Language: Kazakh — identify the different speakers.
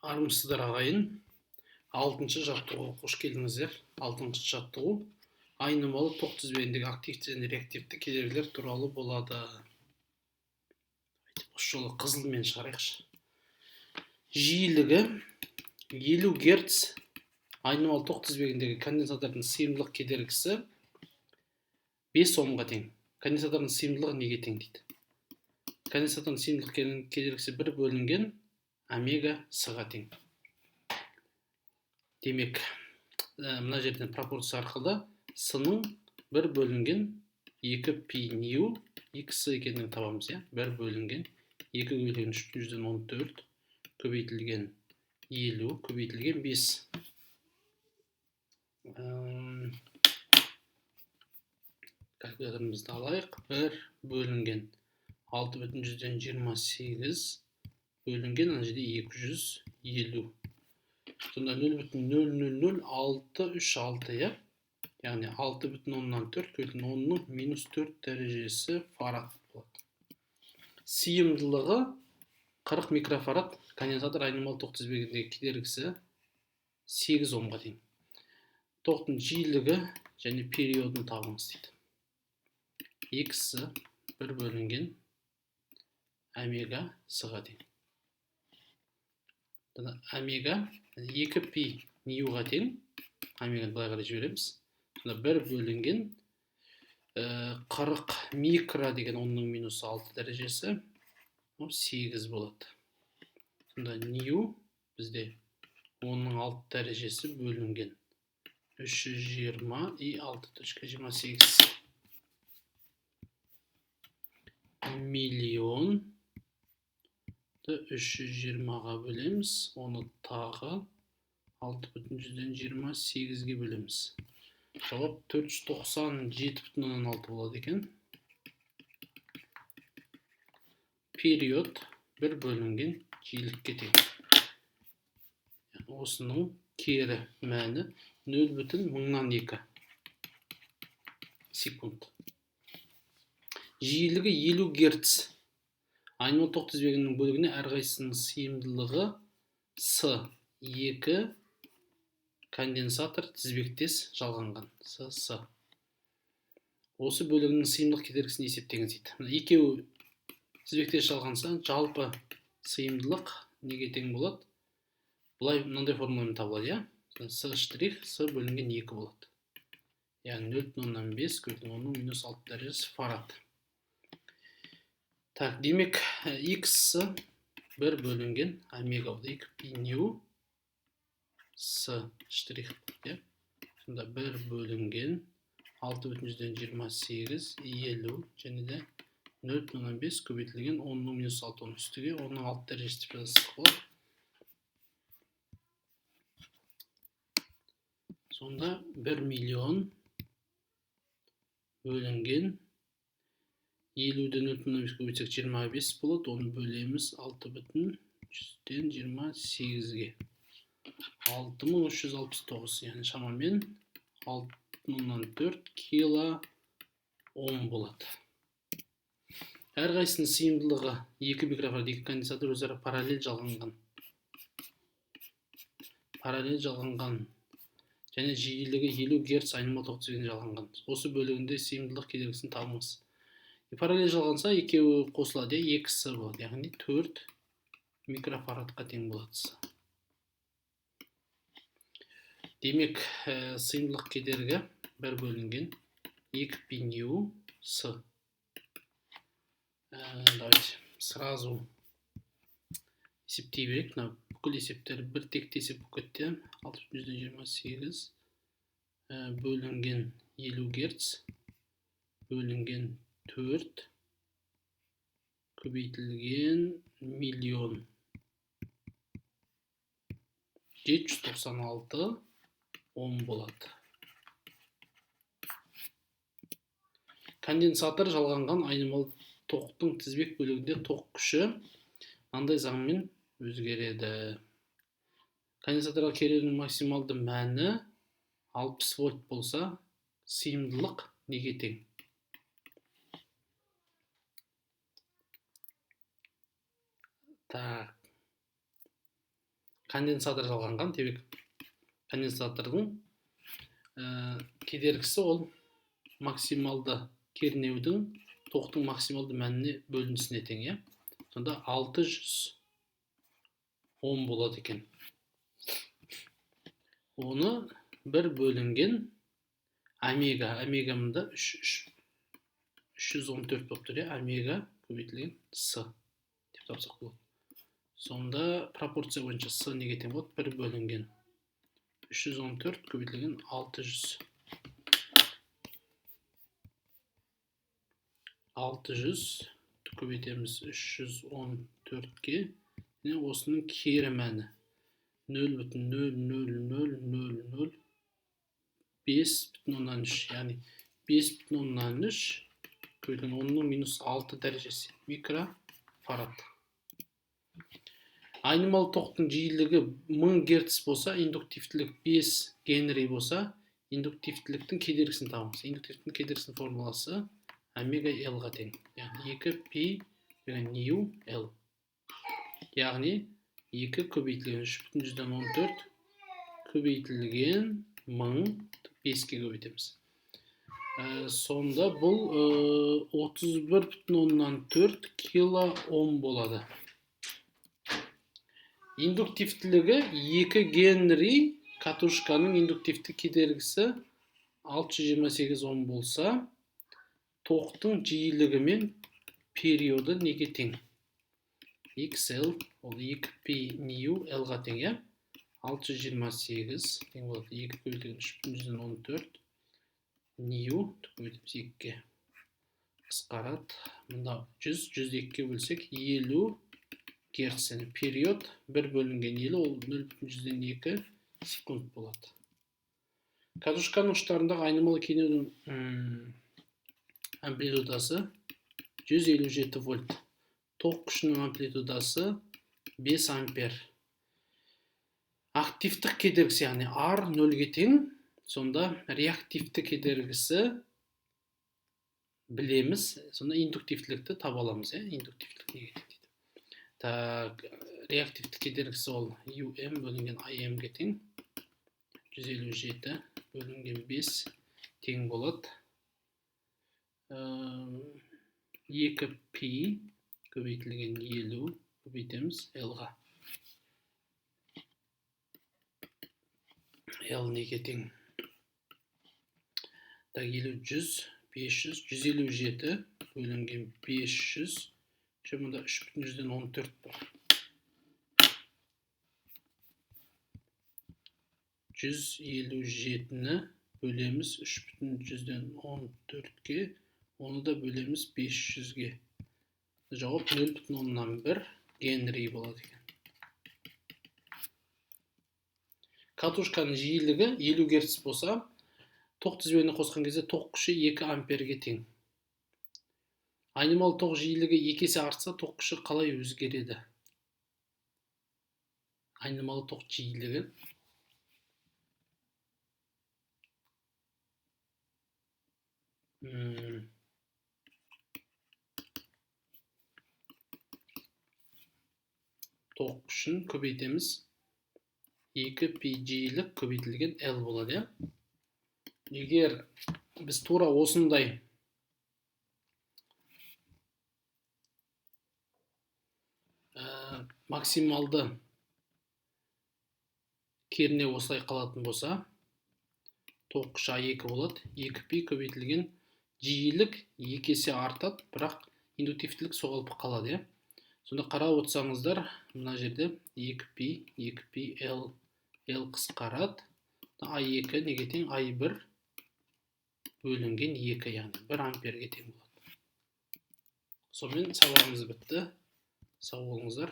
Speaker 1: Армысыздар ағайын. 6-шы жаттығуға қош келдіңіздер. 6-шы жаттығу айнымалы тоқ тізбегіндегі активті және реактивті кедергілер туралы болады. Осы жолы қызылмен шығарайықшы. Жиілігі 50 Гц айнымалы тоқ тізбегіндегі конденсатордың сыйымдылық кедергісі 5 омға тең. Конденсатордың сыйымдылығы неге тең дейді? Конденсатордың сыйымдылық кедергісі 1 бөлінген омега с-ға тең. Демек, мына жерден пропорция арқылы с-ның 1 бөлінген 2 пи нью x екенін табамыз. 1 бөлінген 2 көбейтілген 314 көбейтілген 50 көбейтілген 5. Калькуляторымызды алайық. 1 бөлінген 6,28 бөлінген ана жерде 250. Сонда 0,0000636, яғни 6,4 10-ның минус 4 дәрежесі фарад болады. Сыйымдылығы 40 микрофарад, конденсатор айнымалы тоқ тізбегіндегі кедергісі 8 омға тең. Тоқтың жиілігі және периодын табыңыз дейді. X 1 бөлінген омега с-ға тең. Омега 2 пи ньюға тең. Омеганы былай қарай жібереміз. 1 бөлінген 40 микро деген 10-ның минус 6 дәрежесі 8 болады. Сонда нью бізде 10-ның 6 дәрежесі бөлінген 320 и 6,28 миллион 320-ға бөлеміз, оны тағы 6,28-ге бөлеміз. Жауап 497,6 болады екен. Период 1 бөлінген жиілікке тең. Осының кері мәні 0,02 секунд. Жиілігі 50 Гц. Айнымалы тоқ тізбегінің бөлігіне әрқайсысының сыйымдылығы С2 конденсатор тізбектес жалғанған. С. Осы бөлігінің сыйымдылық кедергісін есептеңіз дейді. Екеуі тізбектес жалғанса, жалпы сыйымдылық неге тең болады? Бұлай мынандай формуламен табылады, С' С бөлінген 2 болады. Яғни 0,05 көбейтілген 10-ның минус 6 дәрежесі фарад. Так, демек, X 1 бөлінген омега 2 пи нью с штрих. Сонда 1 бөлінген 6,28 50 және де 0,05 көбейтілген 10-ның минус 6 үстіге 10-ның 6 дәрежесі жазсақ болады. Сонда 1 миллион бөлінген 50-ден 0,05 көбейтсек 25 болады, оны бөлеміз 6,28-ге. 6369, яғни шамамен 6,4 кило ом болады. Әрқайсының сыйымдылығы 2 микрофарад, 2 конденсатор өзара параллель жалғанған және жиілігі 50 Гц айнымалы тоқ тізбегінде жалғанған. Осы бөлігінде сыйымдылық кедергісін табыңыз. Параллель жалғанса, екеуі қосылады, 2 болады, яғни 4 микрофарадқа тең болады. Демек, сыйымдылық кедергі 1 бөлінген 2 пи нью с. Давайте сразу есептей берейік. Бүкіл есептері бір текті есеп болып кетті. 6,28 бөлінген 50 Гц бөлінген 4 көбейтілген миллион 796 ом болады. Конденсатор жалғанған айнымалы тоқтың тізбек бөлігінде тоқ күші мынандай заңмен өзгереді. Конденсаторға керегінің максималды мәні 60 вольт болса, сыйымдылық неге тең? Так. конденсатор жалғанған, демек конденсатордың кедергісі ол максималды кернеудің тоқтың максималды мәніне бөлінісіне тең, иә. Сонда 600 Ом болады екен. Оны бір бөлінген омега, омегамында 314 болып тұр, омега көбейтілген с деп тапсақ болады. Сонда пропорция бойынша с неге тең болады? Бір бөлінген 314 көбейтілген 600. 600 көбейтеміз 314-ке. Осының кері мәні 0,0000005,3, яғни 5,3 көбейтілген 10-ның минус 6 дәрежесі микрофарад. Айнымалы тоқтың жиілігі 1000 Гц болса, индуктивтілік 5 Генри болса, индуктивтіліктің кедергісін табамыз. Индуктивтіліктің кедергісінің формуласы омега L-ға тең. Яғни 2π нью L. Яғни 2 көбейтілген 3,14 көбейтілген 1000 5-ке көбейтеміз. Сонда бұл 31,4 килоом болады. Индуктивтілігі 2 Генри, катушканың индуктивті кедергісі 628 Ом болса, тоқтың жиілігі мен периоды неге тең? XL, ол 2π нью L-ға тең, иә? 628 тең болады. 2 көбейтілген 3,14 нью көбейтеміз 2-ке. Қысқарады. Мұнда 100-102-ке бөлсек 50 Герц, период 1 бөлінген 50, ол 0,2 секунд болады. Катушканың ұштарындағы айнымалы кернеудің амплитудасы 157 вольт. Ток күшінің амплитудасы 5 ампер. Активтік кедергісі, яғни R 0-ге тең. Сонда реактивті кедергісі білеміз. Сонда индуктивтілікті таба аламыз, индуктивтілік неге тең дейді. Реактивті кедергісі ол UM бөлінген IM-ге тең. 157 бөлінген 5 тең болады. 2π көбейтілген 50 көбейтеміз L-ға. L неге тең? 50, 100, 500, 157 бөлінген 500. Мұнда 3,14 бар. 157-ні бөлеміз 3,14-ке, оны да бөлеміз 500-ге. Жауап 0,1 Генри болады екен. Катушканың жиілігі 50 Гц болса, тоқ тізбегіне қосқан кезде тоқ күші 2 амперге тең. Айнымалы тоқ жиілігі 2 есе артса, тоқ күші қалай өзгереді? Айнымалы тоқ жиілігі тоқ күшін көбейтеміз. 2π жиілік көбейтілген L болады. Егер біз тура осындай максималды кернеу осылай қалатын болса, тоқ күші A2 болады. 2π көбейтілген жиілік 2 есе артады, бірақ индуктивтілік соғалып қалады. Сонда қарап отырсаңыздар, мына жерде 2π L қысқарады. A2 неге тең? A1 бөлінген 2, яғни 1 амперге тең болады. Сонымен сабағымыз бітті. Сау болыңыздар.